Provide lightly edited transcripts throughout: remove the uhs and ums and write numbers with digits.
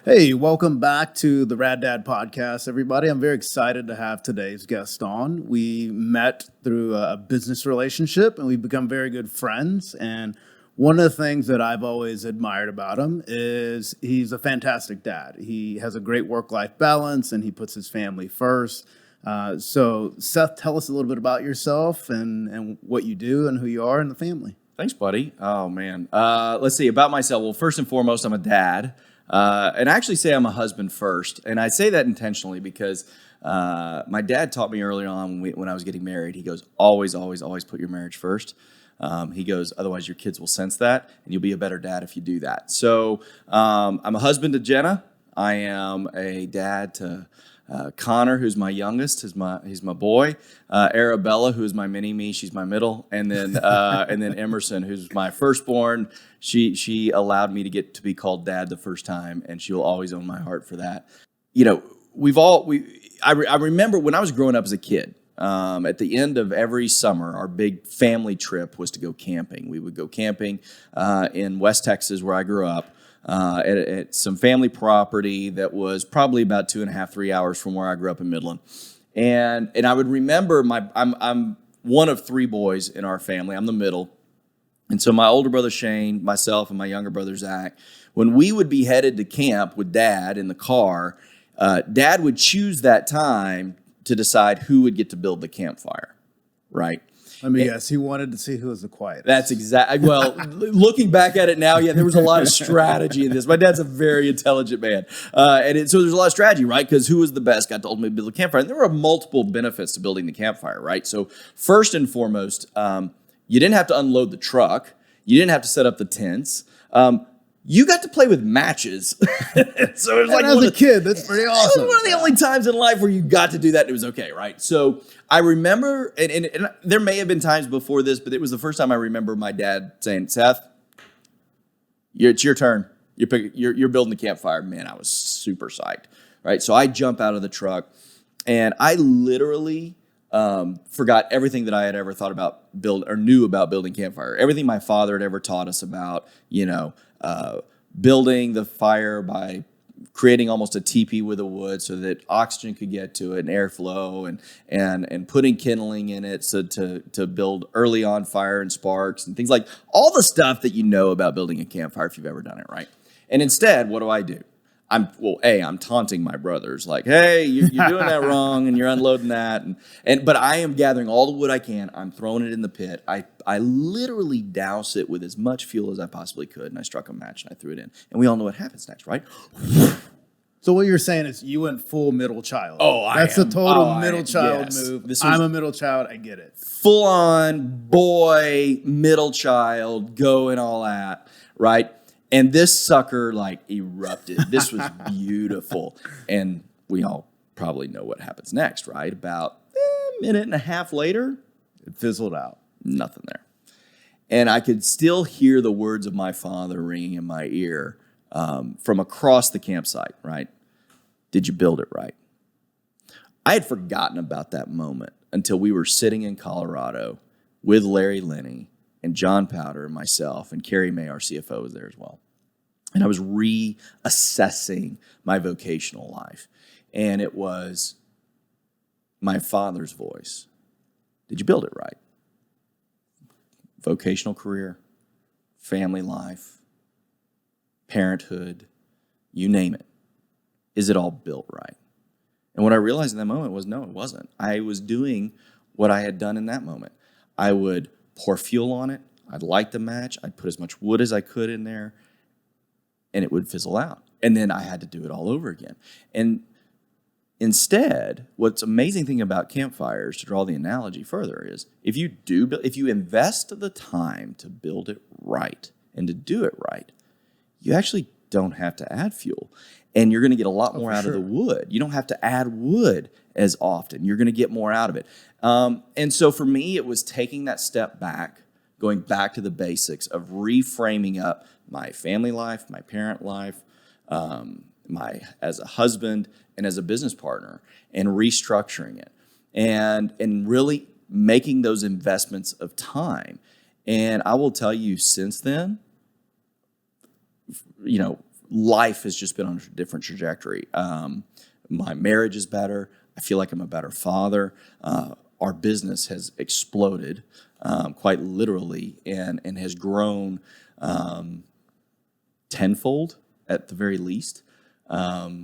Hey, welcome back to the Rad Dad podcast, everybody. I'm very excited to have today's guest on. We met through a business relationship and we've become very good friends. And one of the things that I've always admired about him is he's a fantastic dad. He has a great work-life balance and he puts his family first. So, Seth, tell us a little bit about yourself and what you do and who you are in the family. Thanks, buddy. Oh, man. Let's see. About myself. Well, first and foremost, I'm a dad. And I actually say I'm a husband first. And I say that intentionally because my dad taught me early on when I was getting married. He goes, always, always, always put your marriage first. He goes, otherwise your kids will sense that, and you'll be a better dad if you do that. So I'm a husband to Jenna. I am a dad to Connor, who's my youngest, he's my boy. Arabella, who's my mini-me, she's my middle, and then Emerson, who's my firstborn. She allowed me to get to be called dad the first time, and she'll always own my heart for that. You know, I remember when I was growing up as a kid. At the end of every summer, our big family trip was to go camping. We would go camping in West Texas, where I grew up. At some family property that was probably about 2.5, 3 hours from where I grew up in Midland. And I would remember I'm one of three boys in our family. I'm the middle. And so my older brother Shane, myself, and my younger brother Zach, when we would be headed to camp with Dad in the car, Dad would choose that time to decide who would get to build the campfire, right? Let me guess, he wanted to see who was the quietest. That's exactly. Well, looking back at it now, yeah, there was a lot of strategy in this. My dad's a very intelligent man. So there's a lot of strategy, right? Because who was the best got to ultimately build a campfire. And there were multiple benefits to building the campfire, right? So first and foremost, you didn't have to unload the truck. You didn't have to set up the tents. You got to play with matches. So it was like as a kid, that's pretty awesome. It was one of the only times in life where you got to do that and it was okay, right? So I remember, and there may have been times before this, but it was the first time I remember my dad saying, Seth, it's your turn. You're building the campfire. Man, I was super psyched, right? So I jump out of the truck and I literally forgot everything that I had ever thought about knew about building campfire. Everything my father had ever taught us about, building the fire by creating almost a teepee with the wood so that oxygen could get to it and airflow and putting kindling in it so to build early on fire and sparks and things like all the stuff that you know about building a campfire if you've ever done it, right? And instead, what do? I'm taunting my brothers like, hey, you're doing that wrong and you're unloading that. But I am gathering all the wood I can. I'm throwing it in the pit. I literally douse it with as much fuel as I possibly could. And I struck a match and I threw it in. And we all know what happens next, right? So what you're saying is you went full middle child. That's a total middle child move. I'm a middle child. I get it. Full on boy, middle child, going all out, right? And this sucker erupted. This was beautiful. And we all probably know what happens next, right? About a minute and a half later, it fizzled out. Nothing there. And I could still hear the words of my father ringing in my ear from across the campsite, right? Did you build it right? I had forgotten about that moment until we were sitting in Colorado with Larry Linney and John Powder and myself, and Carrie May, our CFO, was there as well. And I was reassessing my vocational life. And it was my father's voice. Did you build it right? Vocational career, family life, parenthood, you name it. Is it all built right? And what I realized in that moment was, no, it wasn't. I was doing what I had done in that moment. I would pour fuel on it. I'd light the match. I'd put as much wood as I could in there, and it would fizzle out. And then I had to do it all over again. And instead, what's amazing thing about campfires, to draw the analogy further, is if you invest the time to build it right and to do it right, you actually don't have to add fuel. And you're going to get a lot more out of the wood. You don't have to add wood as often. You're going to get more out of it. And so for me, it was taking that step back, going back to the basics of reframing up my family life, my parent life, as a husband and as a business partner, and restructuring it and really making those investments of time. And I will tell you, since then, life has just been on a different trajectory. My marriage is better. I feel like I'm a better father. Our business has exploded, quite literally, and has grown tenfold at the very least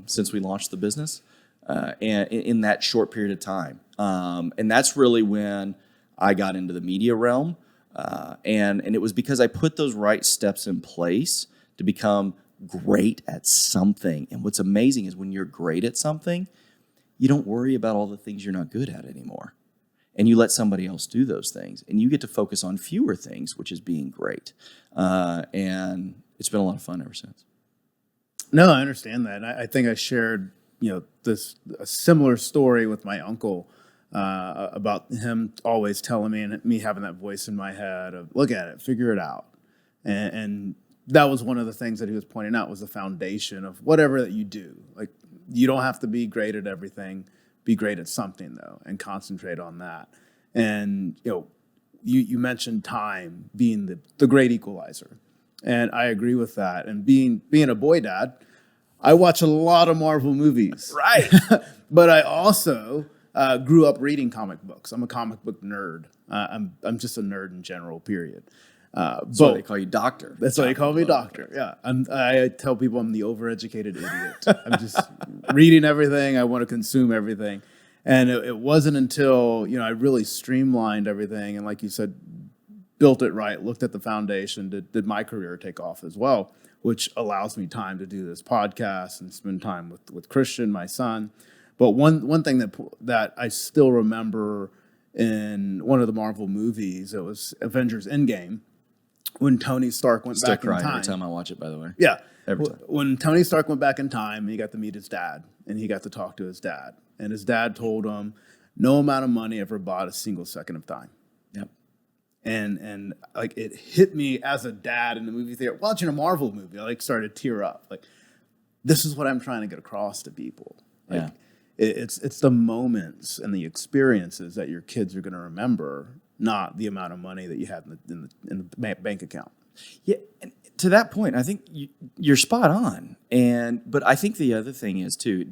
since we launched the business, and in that short period of time. And that's really when I got into the media realm, and it was because I put those right steps in place to become great at something. And what's amazing is when you're great at something, you don't worry about all the things you're not good at anymore. And you let somebody else do those things. And you get to focus on fewer things, which is being great. And it's been a lot of fun ever since. No, I understand that. I think I shared, a similar story with my uncle about him always telling me, and me having that voice in my head of, look at it, figure it out. And that was one of the things that he was pointing out was the foundation of whatever that you do. Like, you don't have to be great at everything. Be great at something, though, and concentrate on that. And, you mentioned time being the great equalizer. And I agree with that. And being a boy dad, I watch a lot of Marvel movies. Right. But I also grew up reading comic books. I'm a comic book nerd. I'm just a nerd in general, period. That's why they call you doctor. That's why they call me doctor. Yeah. I tell people I'm the overeducated idiot. I'm just reading everything. I want to consume everything. And it wasn't until, I really streamlined everything. And like you said, built it right, looked at the foundation, did my career take off as well, which allows me time to do this podcast and spend time with Christian, my son. But one thing that I still remember in one of the Marvel movies, it was Avengers Endgame, when Tony Stark went back in time. Every time I watch it, by the way. Yeah. Every time. When Tony Stark went back in time, he got to meet his dad, and he got to talk to his dad. And his dad told him, no amount of money ever bought a single second of time. Yep. And like, it hit me as a dad in the movie theater, watching a Marvel movie. I started to tear up. Like, this is what I'm trying to get across to people. Like, Yeah. It's the moments and the experiences that your kids are going to remember, not the amount of money that you had in the bank account. Yeah, and to that point, I think you're spot on. But I think the other thing is too,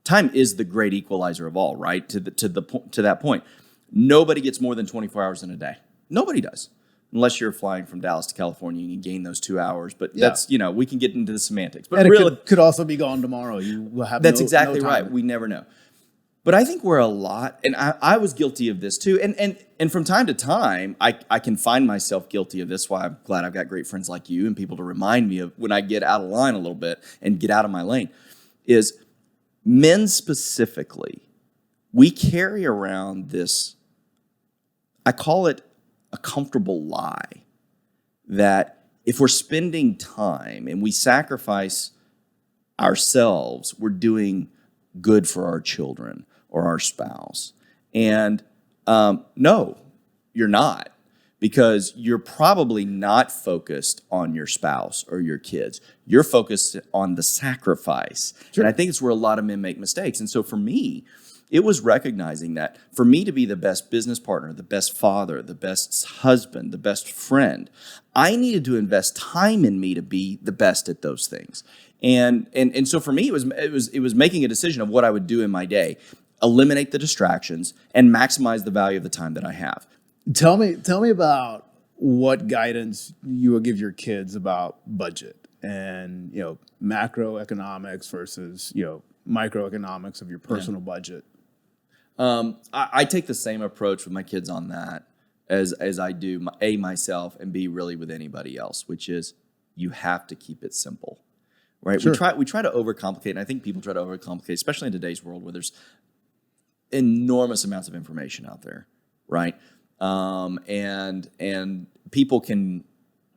time is the great equalizer of all, right? To that point, nobody gets more than 24 hours in a day. Nobody does, unless you're flying from Dallas to California and you gain those 2 hours. But that's we can get into the semantics. But and really, it could also be gone tomorrow. You will have that's no exactly time. right. We never know. But I think we're a lot, and I was guilty of this too. And from time to time, I can find myself guilty of this. Why I'm glad I've got great friends like you and people to remind me of when I get out of line a little bit and get out of my lane. Is men specifically, we carry around this, I call it a comfortable lie, that if we're spending time and we sacrifice ourselves, we're doing good for our children or our spouse. And no, you're not, because you're probably not focused on your spouse or your kids. You're focused on the sacrifice. Sure. And I think it's where a lot of men make mistakes. And so for me, it was recognizing that for me to be the best business partner, the best father, the best husband, the best friend, I needed to invest time in me to be the best at those things. And so for me, it was making a decision of what I would do in my day, eliminate the distractions, and maximize the value of the time that I have. Tell me about what guidance you will give your kids about budget and macroeconomics versus microeconomics of your personal budget. I take the same approach with my kids on that as I do myself and B really with anybody else, which is you have to keep it simple. Right? Sure. We try to overcomplicate, and I think people try to overcomplicate, especially in today's world where there's enormous amounts of information out there, right? And people can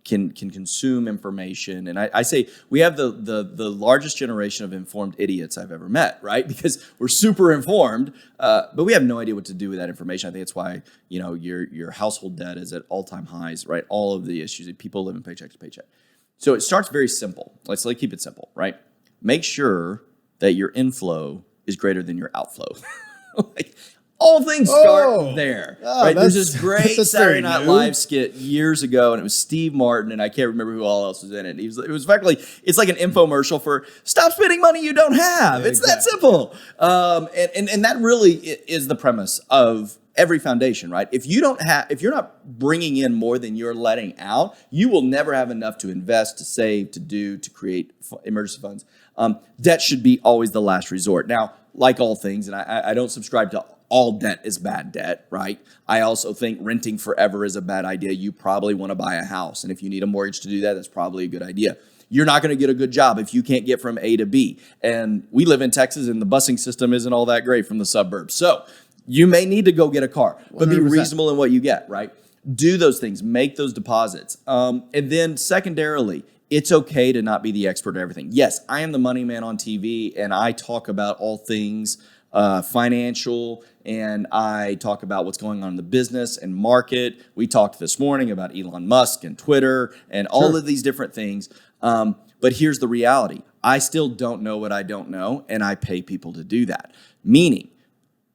consume information, and I say we have the largest generation of informed idiots I've ever met, right? Because we're super informed, but we have no idea what to do with that information. I think it's why your household debt is at all-time highs, right? All of the issues that people live in paycheck to paycheck. So it starts very simple. Let's keep it simple, right? Make sure that your inflow is greater than your outflow. All things start there, right? There's that's this great that's Saturday very Night new. Live skit years ago, and it was Steve Martin, and I can't remember who all else was in it. It was effectively, it's like an infomercial for stop spending money you don't have. Yeah, It's that exactly. simple. And that really is the premise of every foundation, right? If you're not bringing in more than you're letting out, you will never have enough to invest, to save, to create emergency funds. Debt should be always the last resort. Now, like all things, and I don't subscribe to all debt is bad debt, right? I also think renting forever is a bad idea. You probably want to buy a house. And if you need a mortgage to do that, that's probably a good idea. You're not going to get a good job if you can't get from A to B. And we live in Texas, and the busing system isn't all that great from the suburbs. So you may need to go get a car, but be 100%. reasonable in what you get, right? Do those things, make those deposits. And then secondarily, it's okay to not be the expert at everything. Yes, I am the money man on TV, and I talk about all things financial, and I talk about what's going on in the business and market. We talked this morning about Elon Musk and Twitter and all of these different things. But here's the reality. I still don't know what I don't know, and I pay people to do that. Meaning,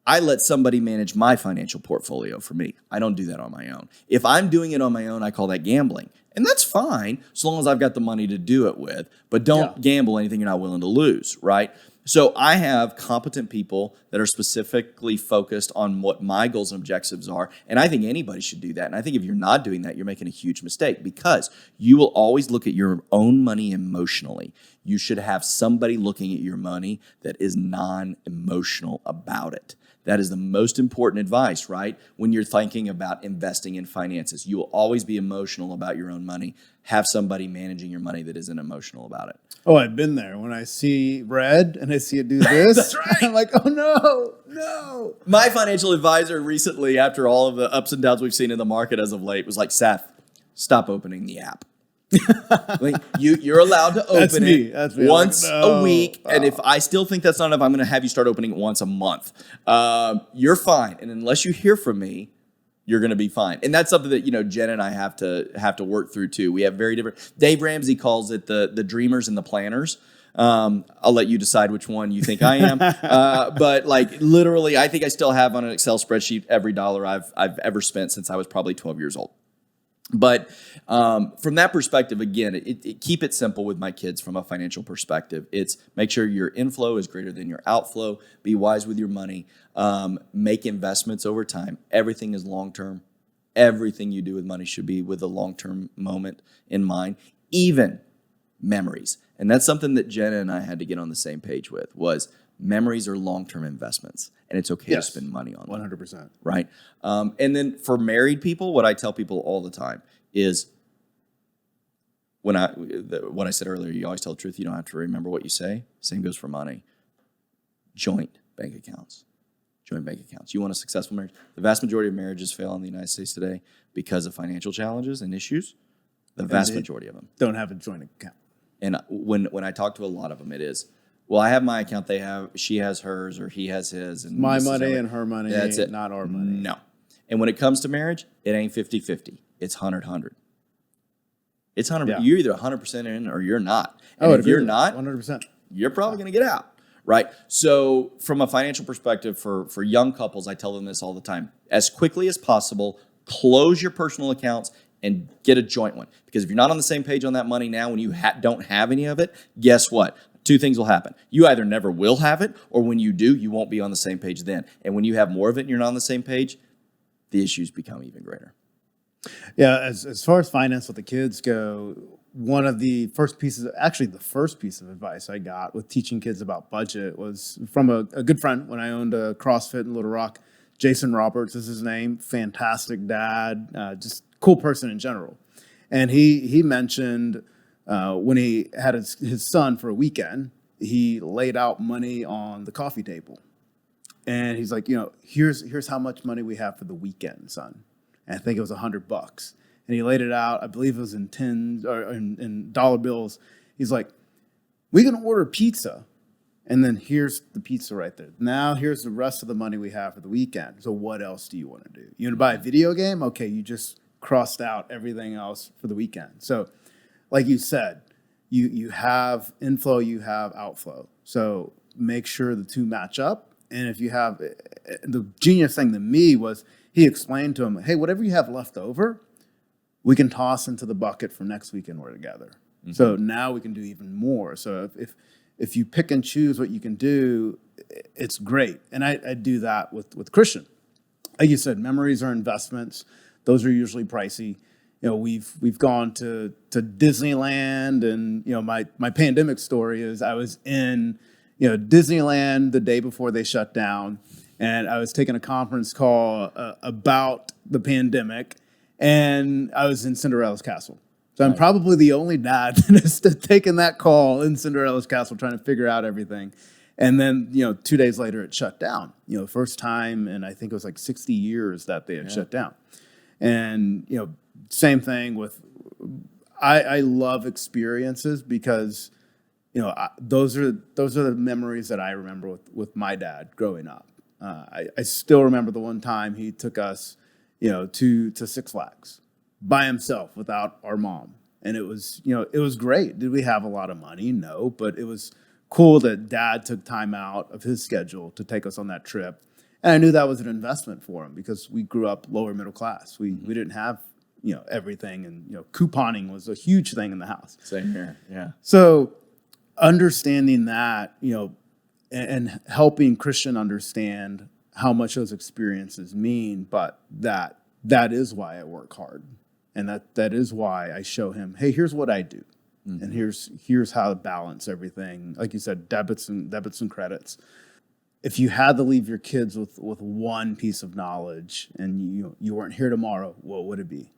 I let somebody manage my financial portfolio for me. I don't do that on my own. If I'm doing it on my own, I call that gambling. And that's fine, as long as I've got the money to do it with. But don't gamble anything you're not willing to lose, right? So I have competent people that are specifically focused on what my goals and objectives are. And I think anybody should do that. And I think if you're not doing that, you're making a huge mistake, because you will always look at your own money emotionally. You should have somebody looking at your money that is non-emotional about it. That is the most important advice, right? When you're thinking about investing in finances, you will always be emotional about your own money. Have somebody managing your money that isn't emotional about it. Oh, I've been there. When I see red and I see it do this, That's right. I'm like, oh no. My financial advisor recently, after all of the ups and downs we've seen in the market as of late, was like, Seth, stop opening the app. Like, you're allowed to open it That's me. once I'm like, no. a week. And if I still think that's not enough, I'm going to have you start opening it once a month. You're fine. And unless you hear from me, you're going to be fine. And that's something that, Jen and I have to work through too. We have very different, Dave Ramsey calls it the dreamers and the planners. I'll let you decide which one you think I am. But like literally, I think I still have on an Excel spreadsheet every dollar I've ever spent since I was probably 12 years old. But from that perspective, again, keep it simple with my kids from a financial perspective. It's make sure your inflow is greater than your outflow. Be wise with your money. Make investments over time. Everything is long-term. Everything you do with money should be with a long-term moment in mind, even memories. And that's something that Jenna and I had to get on the same page with, was memories are long-term investments, and it's okay to spend money on them. 100%. Right? And then for married people, what I tell people all the time is what I said earlier, you always tell the truth. You don't have to remember what you say. Same goes for money. Joint bank accounts. Joint bank accounts. You want a successful marriage? The vast majority of marriages fail in the United States today because of financial challenges and issues. The vast majority of them Don't have a joint account. And when I talk to a lot of them, it is, well, I have my account, she has hers, or he has his. And My money and her money, that's it. not our money. No. And when it comes to marriage, it ain't 50-50. It's 100-100. It's 100. Yeah. You're either 100% in or you're not. And if you're not, 100%. you're probably going to get out, right? So from a financial perspective, for young couples, I tell them this all the time. As quickly as possible, close your personal accounts and get a joint one. Because if you're not on the same page on that money now, when you don't have any of it, guess what? Two things will happen. You either never will have it, or when you do, you won't be on the same page then. And when you have more of it and you're not on the same page, the issues become even greater. Yeah, as far as finance with the kids go, one of the first pieces, actually the first piece of advice I got with teaching kids about budget was from a good friend when I owned a CrossFit in Little Rock. Jason Roberts is his name. Fantastic dad, just cool person in general. And he mentioned when he had his son for a weekend, he laid out money on the coffee table. And he's like, here's how much money we have for the weekend, son. And I think it was $100. And he laid it out, I believe it was in tens or in dollar bills. He's like, we can order pizza. And then here's the pizza right there. Now here's the rest of the money we have for the weekend. So what else do you want to do? You want to buy a video game? Okay, you just crossed out everything else for the weekend. So like you said, you have inflow, you have outflow. So make sure the two match up And if you have, the genius thing to me was he explained to him, hey, whatever you have left over, we can toss into the bucket for next weekend we're together. Mm-hmm. So now we can do even more. So if you pick and choose what you can do, it's great. And I do that with Christian. Like you said, memories are investments. Those are usually pricey. We've gone to Disneyland, and my pandemic story is I was in Disneyland the day before they shut down, and I was taking a conference call about the pandemic, and I was in Cinderella's castle. So I'm probably the only dad that has taken that call in Cinderella's castle, trying to figure out everything. And then 2 days later it shut down. First time in I think it was like 60 years that they had shut down. And same thing with I love experiences because those are the memories that I remember with my dad growing up. I still remember the one time he took us to Six Flags by himself without our mom, and it was great. Did we have a lot of money? No, but it was cool that Dad took time out of his schedule to take us on that trip. And I knew that was an investment for him because we grew up lower middle class. We didn't have everything, and couponing was a huge thing in the house. Same here, yeah. So understanding that, and helping Christian understand how much those experiences mean, but that is why I work hard, and that is why I show him, hey, here's what I do, and here's how to balance everything. Like you said, debits and credits. If you had to leave your kids with one piece of knowledge, and you weren't here tomorrow, what would it be?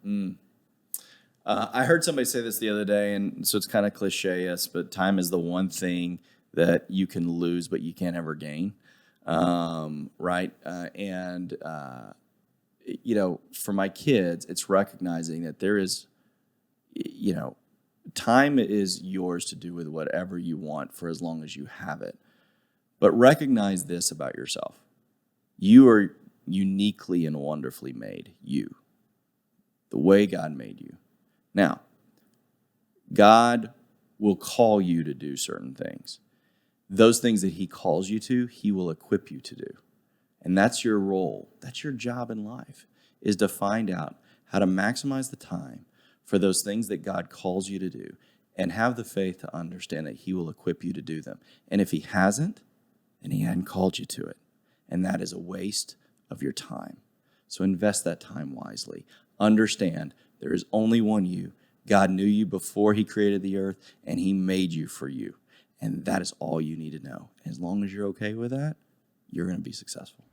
I heard somebody say this the other day, and so it's kind of cliche-ish, but time is the one thing that you can lose, but you can't ever gain, right? For my kids, it's recognizing that there is, time is yours to do with whatever you want for as long as you have it. But recognize this about yourself. You are uniquely and wonderfully made, you, the way God made you. Now, God will call you to do certain things. Those things that he calls you to, he will equip you to do. And that's your role. That's your job in life, is to find out how to maximize the time for those things that God calls you to do, and have the faith to understand that he will equip you to do them. And if he hasn't, then he hadn't called you to it. And that is a waste of your time. So invest that time wisely. Understand there is only one you. God knew you before he created the earth, and he made you for you. And that is all you need to know. As long as you're okay with that, you're going to be successful.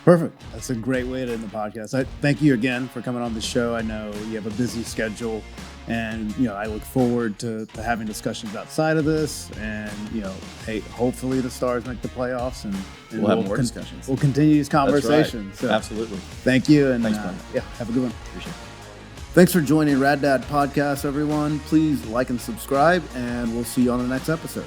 Perfect. That's a great way to end the podcast. I thank you again for coming on the show. I know you have a busy schedule, and I look forward to having discussions outside of this. And hey, hopefully the Stars make the playoffs, and we'll have more discussions. We'll continue these conversations. That's right. So, absolutely. Thank you, and thanks, Brian. Have a good one. Appreciate it. Thanks for joining Rad Dad Podcast, everyone. Please like and subscribe, and we'll see you on the next episode.